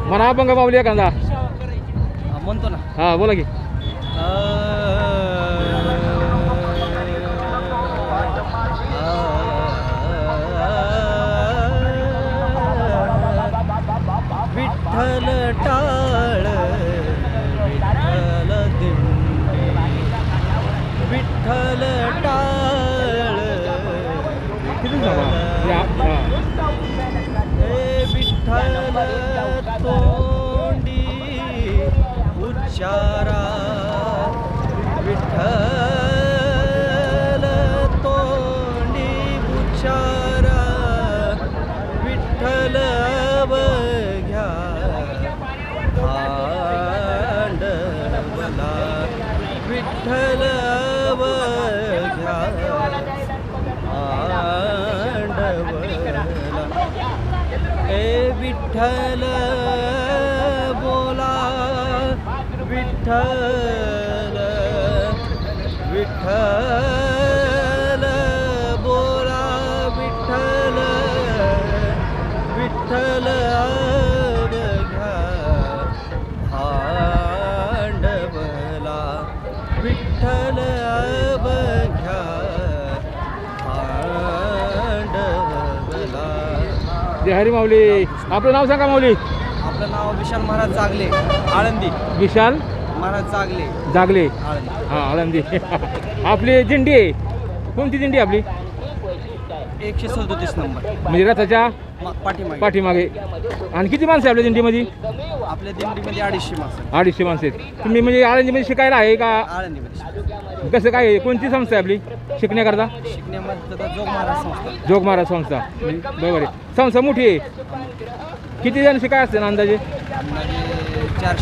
मला अभंग माऊली एखादा म्हणतो ना. हा बोला की. विठ्ठल टाळ विठ्ठल दिंडी विठ्ठल टाळ किती सांगा हे विठ्ठल तोंडी उच्चारा विठ्ठल तोंडी उच्चारा विठ्ठल अवघ्या भांडवला विठ्ठल अवघ्या भांडवला हे विठ्ठल बोला विठ्ठल विठ्ठल बोला विठ्ठल विठ्ठल अवघ्या भांडवला विठ्ठल अवघ्या भांडवला. जय हरी माऊली. आपलं नाव सांगा माऊली. आपलं नाव विशाल महाराज जागले आळंदी. विशाल महाराज जागले जागले आळंदी. हा आळंदी. आपली दिंडी आहे कोणती दिंडी आपली 137 नंबर म्हणजे रथाच्या पाठीमागे. पाठीमागे. आणि किती माणसं आहे आपल्या दिंडीमध्ये आपल्या दिंडीमध्ये 250 माणसं 250 माणसं आहेत. तुम्ही म्हणजे आळंदीमध्ये शिकायला आहे का आळंदीमध्ये. कसं काय आहे? कोणती संस्था आहे आपली शिकण्याकरता शिकण्यामध्ये तर जोग महाराज संस्था. जोग महाराज संस्था म्हणजे बरोबर आहे. संस्था मोठी आहे. किती जण शिकाय असते ना अंदाजे अंदाजे 400